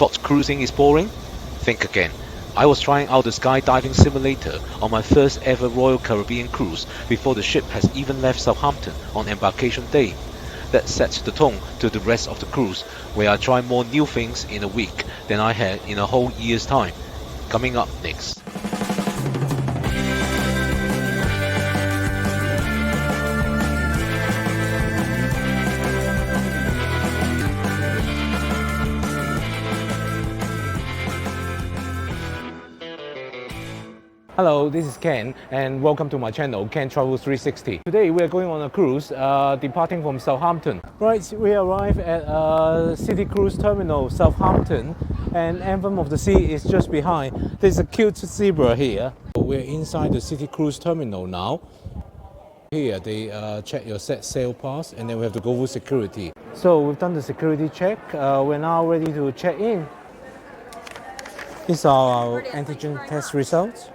Thought cruising is boring? Think again. I was trying out the skydiving simulator on my first ever Royal Caribbean cruise before the ship has even left Southampton on embarkation day. That sets the tone to the rest of the cruise, where I try more new things in a week than I had in a whole year's time. Coming up next. Hello, this is Ken and welcome to my channel, Ken Travel 360. Today we are going on a cruise departing from Southampton. Right, we arrived at City Cruise Terminal, Southampton, and Anthem of the Sea is just behind. There's a cute zebra here. We're inside the City Cruise Terminal now. Here they check your set sail pass and then we have to go through security. So we've done the security check. We're now ready to check in. These are our antigen test results.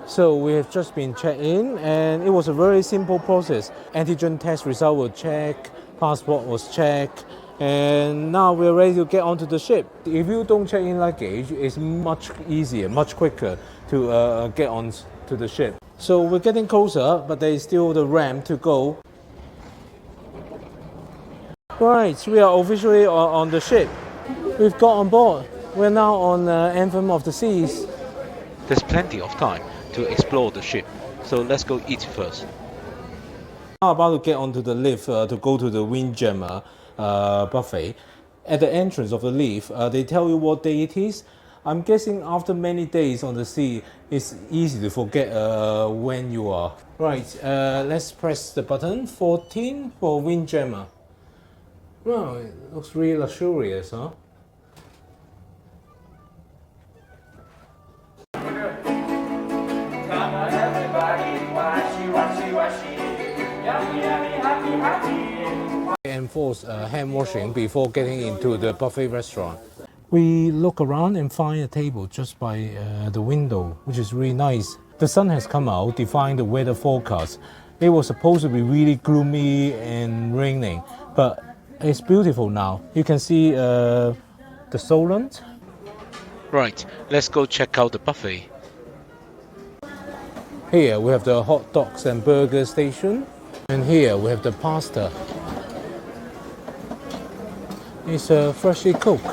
So we have just been checked in and it was a very simple process. Antigen test result was checked, passport was checked, and now we're ready to get onto the ship. If you don't check in luggage, it's much easier, much quicker to get on to the ship. So we're getting closer, but there is still the ramp to go. Right, we are officially on the ship. We've got on board. We're now on Anthem of the Seas. There's plenty of time to explore the ship, so let's go eat first. Now about to get onto the lift to go to the Windjammer buffet. At the entrance of the lift, they tell you what day it is. I'm guessing after many days on the sea, it's easy to forget when you are. Right, let's press the button 14 for Windjammer. Wow, it looks really luxurious, huh? Enforce hand washing before getting into the buffet restaurant. We look around and find a table just by the window, which is really nice. The sun has come out, defying the weather forecast. It was supposed to be really gloomy and raining, but it's beautiful now. You can see the Solent. Right, let's go check out the buffet. Here we have the hot dogs and burger station, and here we have the pasta. It's freshly cooked.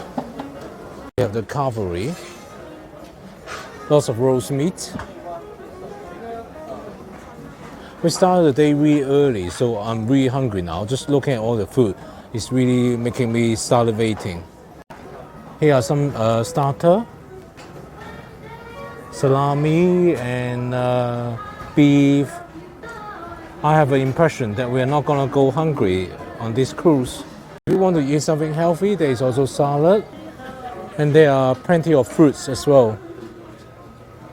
We have the cavalry, lots of roast meat. We started the day really early, so I'm really hungry now. Just looking at all the food, it's really making me salivating. Here are some starter, salami and beef. I have an impression that we are not going to go hungry on this cruise. If you want to eat something healthy, there is also salad, and there are plenty of fruits as well.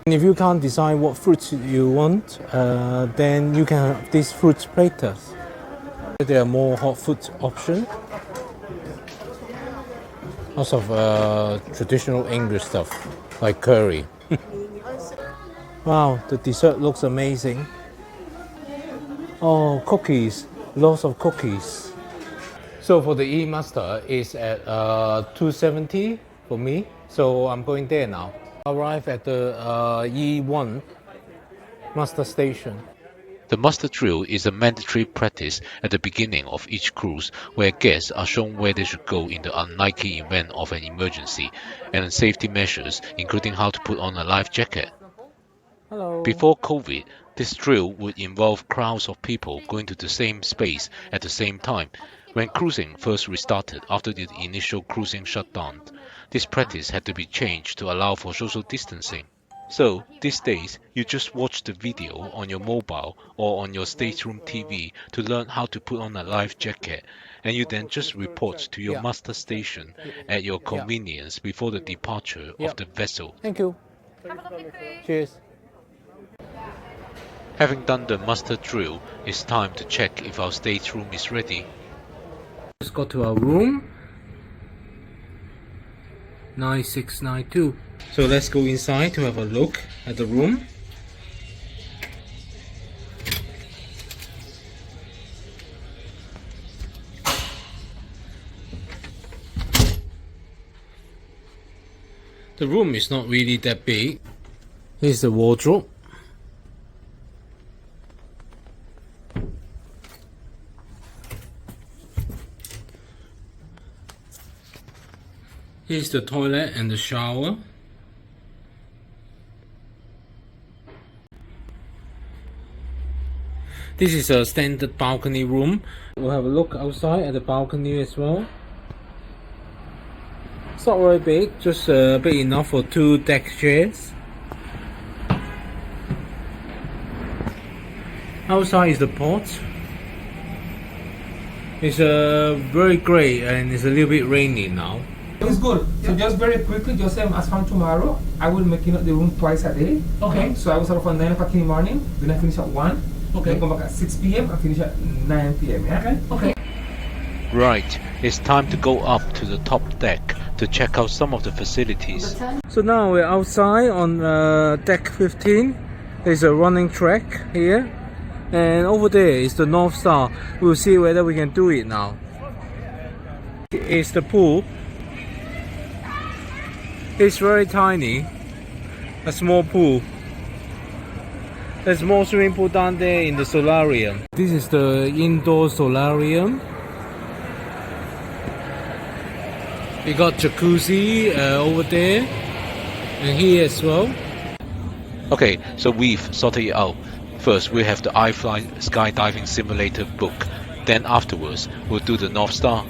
And if you can't decide what fruits you want, then you can have these fruit platters. There are more hot food options. Lots of traditional English stuff, like curry. Wow, the dessert looks amazing. Oh, cookies, lots of cookies. So for the E-Master, it's at 270 for me, so I'm going there now. Arrive at the E1 Master Station. The muster drill is a mandatory practice at the beginning of each cruise where guests are shown where they should go in the unlikely event of an emergency and safety measures, including how to put on a life jacket. Hello. Before COVID, this drill would involve crowds of people going to the same space at the same time. When cruising first restarted after the initial cruising shutdown, this practice had to be changed to allow for social distancing. So, these days, you just watch the video on your mobile or on your stateroom TV to learn how to put on a life jacket, and you then just report to your muster station at your convenience before the departure of the vessel. Thank you. Have a lovely cruise. Cheers. Having done the muster drill, it's time to check if our stateroom is ready. Let's go to our room. 9692. So let's go inside to have a look at the room. The room is not really that big. Here's the wardrobe. Here's the toilet and the shower. This is a standard balcony room. We'll have a look outside at the balcony as well. It's not very big, just big enough for 2 deck chairs. Outside is the porch. It's very grey and it's a little bit rainy now. It's good. So just very quickly, just as from tomorrow, I will make the room twice a day. Okay. So I will start from 9 o'clock in the morning, then I finish at 1. Okay. Then come back at 6 p.m. and finish at 9 p.m. Yeah? Okay. Right, it's time to go up to the top deck to check out some of the facilities. So now we're outside on deck 15. There's a running track here. And over there is the North Star. We'll see whether we can do it now. It's the pool. It's very tiny. A small pool. There's more swimming pool down there in the solarium. This is the indoor solarium. We got jacuzzi over there and here as well. Okay, so we've sorted it out. First, we have the iFly skydiving simulator book. Then afterwards, we'll do the North Star.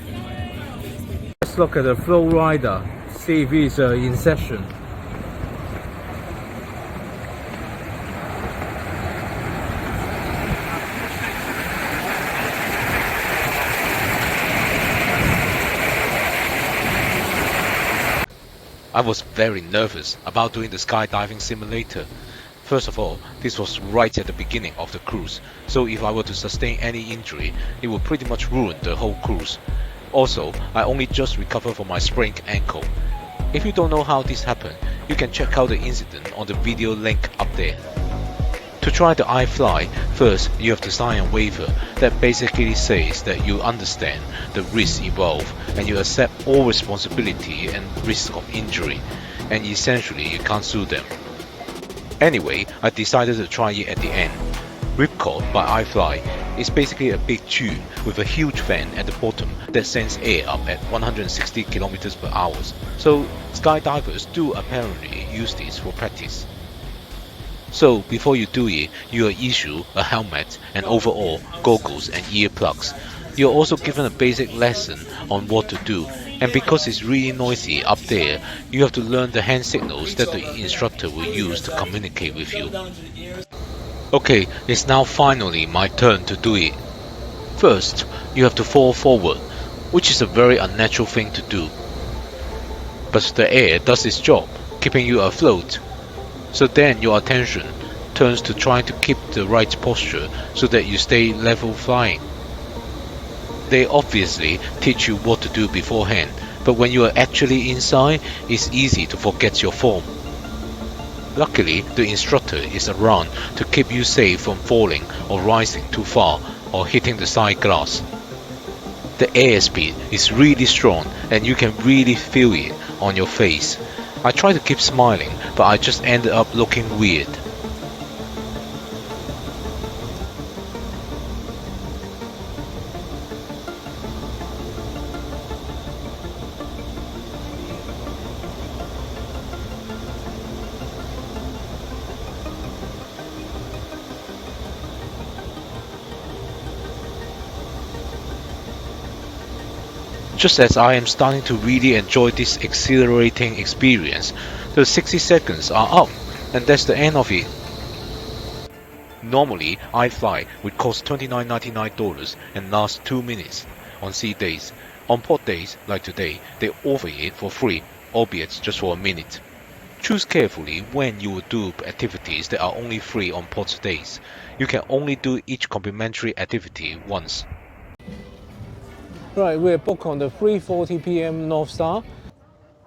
Let's look at the Flow Rider. See if it's in session. I was very nervous about doing the skydiving simulator. First of all, this was right at the beginning of the cruise, so if I were to sustain any injury, it would pretty much ruin the whole cruise. Also, I only just recovered from my sprained ankle. If you don't know how this happened, you can check out the incident on the video link up there. To try the iFly, first you have to sign a waiver that basically says that you understand the risks involved and you accept all responsibility and risk of injury, and essentially you can't sue them. Anyway, I decided to try it at the end. Ripcord by iFly is basically a big tube with a huge fan at the bottom that sends air up at 160 km per hour. So skydivers do apparently use this for practice. So before you do it, you are issued a helmet and overall goggles and earplugs. You are also given a basic lesson on what to do, and because it's really noisy up there, you have to learn the hand signals that the instructor will use to communicate with you. Okay, it's now finally my turn to do it. First, you have to fall forward, which is a very unnatural thing to do. But the air does its job, keeping you afloat. So then your attention turns to trying to keep the right posture so that you stay level flying. They obviously teach you what to do beforehand, but when you are actually inside, it's easy to forget your form. Luckily, the instructor is around to keep you safe from falling or rising too far or hitting the side glass. The airspeed is really strong and you can really feel it on your face. I tried to keep smiling, but I just ended up looking weird. Just as I am starting to really enjoy this exhilarating experience, the 60 seconds are up, and that's the end of it. Normally, iFly would cost $29.99 and last 2 minutes on sea days. On port days, like today, they offer it for free, albeit just for a minute. Choose carefully when you will do activities that are only free on port days. You can only do each complimentary activity once. Right, we're booked on the 3:40 p.m. North Star.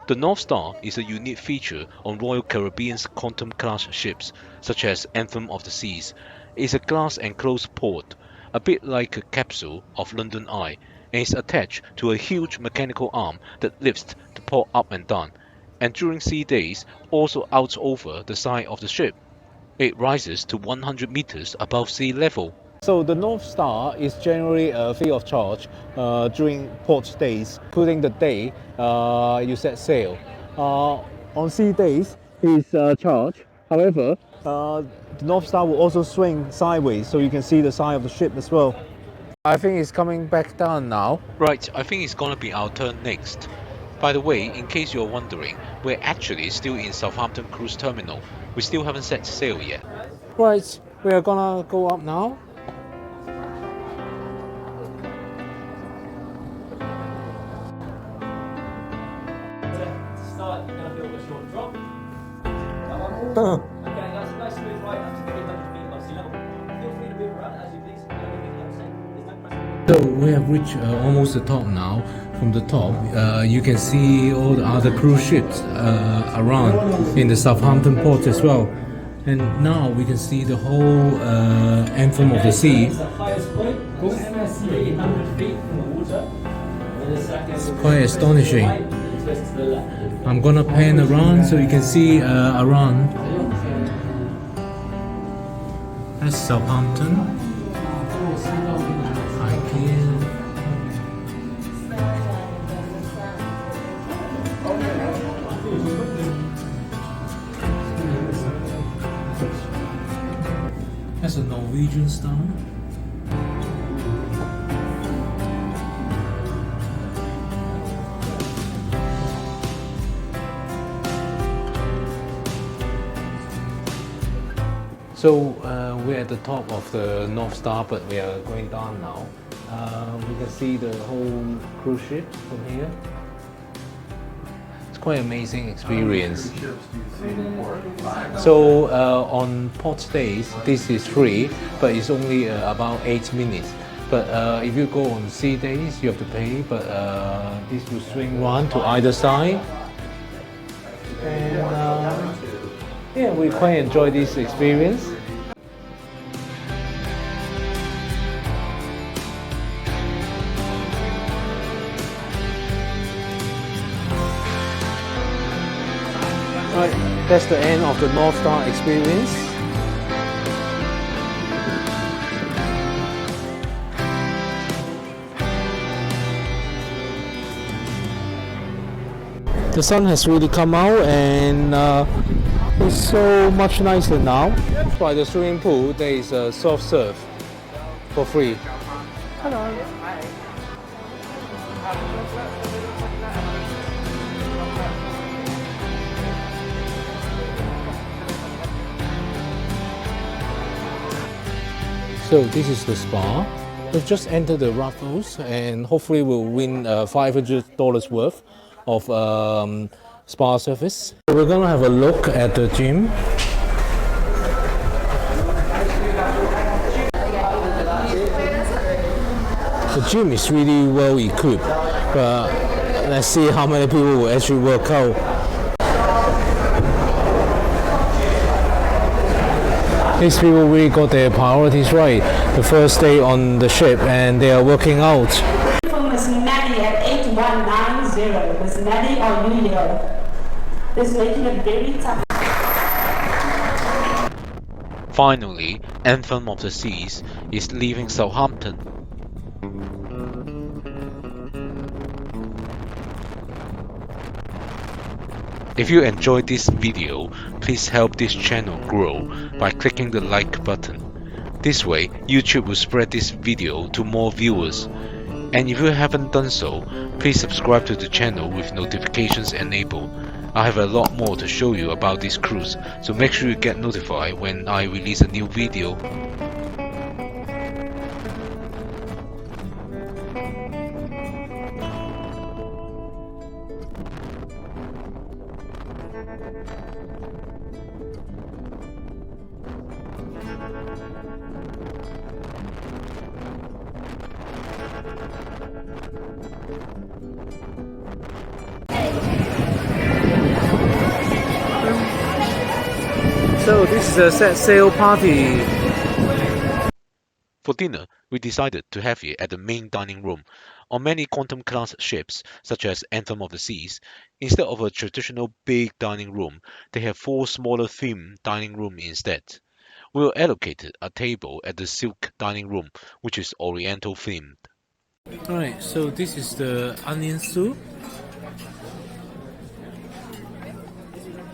The North Star is a unique feature on Royal Caribbean's Quantum-class ships, such as Anthem of the Seas. It's a glass-enclosed port, a bit like a capsule of London Eye, and is attached to a huge mechanical arm that lifts the port up and down. and during sea days also out over the side of the ship. It rises to 100 meters above sea level. So the North Star is generally free of charge during port days, including the day you set sail. On sea days, it's charged. However, the North Star will also swing sideways, so you can see the side of the ship as well. I think it's coming back down now. Right, I think it's gonna be our turn next. By the way, in case you're wondering, we're actually still in Southampton Cruise Terminal. We still haven't set sail yet. Right, we are gonna go up now. Start, you're going to feel a short drop. Okay, nice smooth right up to 300 feet above sea level. Feel free to move around as you please. There's no pressure. So we have reached almost the top now. From the top, you can see all the other cruise ships around in the Southampton port as well. And now we can see the whole anthem of the sea. It's the highest point, 300 feet from the water. It's quite astonishing. I'm gonna pan around so you can see around. That's Southampton. IKEA. That's a Norwegian Star. So we're at the top of the North Star, but we are going down now. We can see the whole cruise ship from here. It's quite an amazing experience. So on port days, this is free, but it's only about 8 minutes. But if you go on sea days, you have to pay. But this will swing round to either side. And yeah, we quite enjoy this experience. Right, that's the end of the North Star experience. The sun has really come out and it's so much nicer now. By the swimming pool, there is a soft surf for free. So this is the spa. We've just entered the raffles and hopefully we'll win $500 worth of spa service. We're gonna have a look at the gym. The gym is really well equipped, but let's see how many people will actually work out. These people really got their priorities right the first day on the ship and they are working out. From Miss Maddie at 8190. Miss Maddie or New York. This making it very tough. Finally, Anthem of the Seas is leaving Southampton. If you enjoyed this video, please help this channel grow by clicking the like button. This way, YouTube will spread this video to more viewers. And if you haven't done so, please subscribe to the channel with notifications enabled. I have a lot more to show you about this cruise, so make sure you get notified when I release a new video. So this is a set sail party. For dinner, we decided to have it at the main dining room. On many Quantum-class ships, such as Anthem of the Seas, instead of a traditional big dining room, they have 4 smaller themed dining rooms instead. We were allocated a table at the Silk dining room, which is Oriental themed. Alright, so this is the onion soup.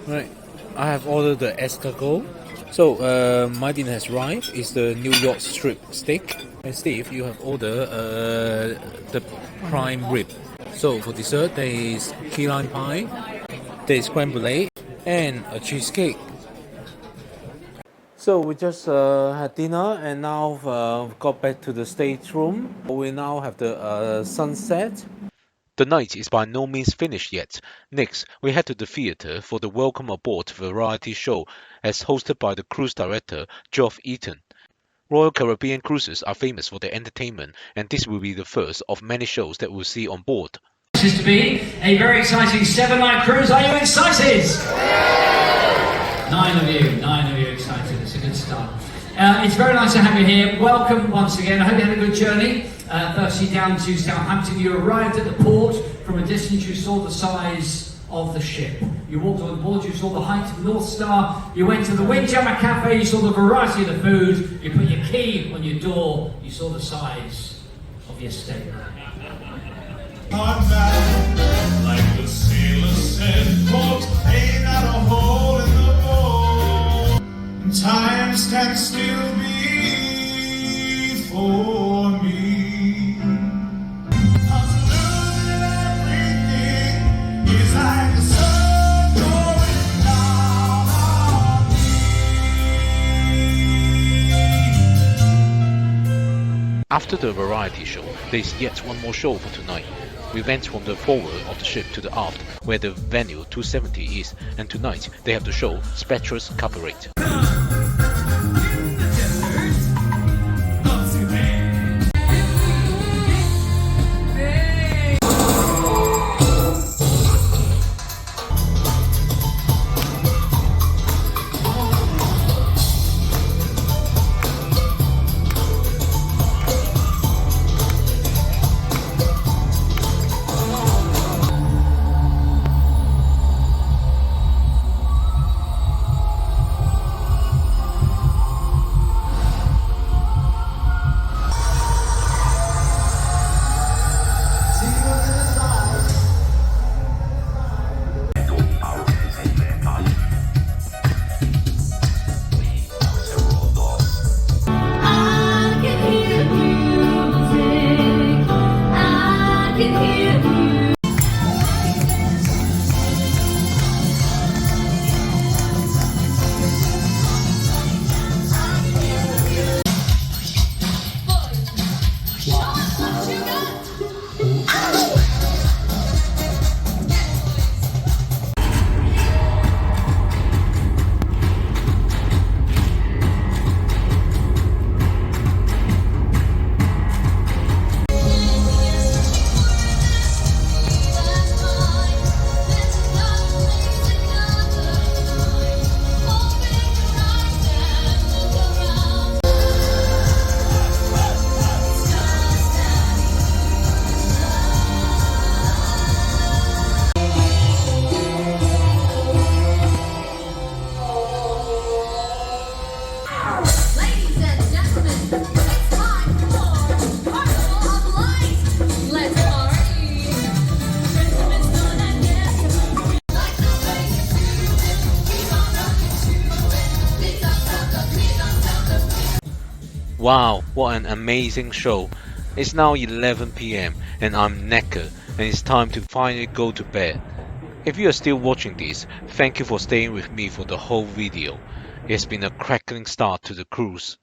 Right, I have ordered the escargot. So my dinner has arrived. It's the New York strip steak. And Steve, you have ordered the prime rib. So for dessert, there is key lime pie, there is scrambled egg, and a cheesecake. So we just had dinner and now got back to the stateroom. We now have the sunset. The night is by no means finished yet. Next, we head to the theatre for the Welcome Aboard variety show as hosted by the cruise director, Geoff Eaton. Royal Caribbean cruises are famous for their entertainment, and this will be the first of many shows that we'll see on board. This is to be a very exciting 7-night cruise. Are you excited? 9 of you excited. It's a good start. It's very nice to have you here. Welcome once again. I hope you had a good journey. Firstly, down to Southampton. You arrived at the port. From a distance, you saw the size of the ship. You walked on board, you saw the height of North Star. You went to the Windjammer Cafe, you saw the variety of the food. You put your key on your door, you saw the size of your stay. Like the sailor said, folks, ain't not a hole in the boat. Time stands still before me. Like the sun going down on me. After the variety show, there is yet one more show for tonight. We went from the forward of the ship to the aft, where the venue 270 is, and tonight they have the show Spectre's Cabaret. Wow, what an amazing show. It's now 11 PM and I'm knackered and it's time to finally go to bed. If you are still watching this, thank you for staying with me for the whole video. It's been a crackling start to the cruise.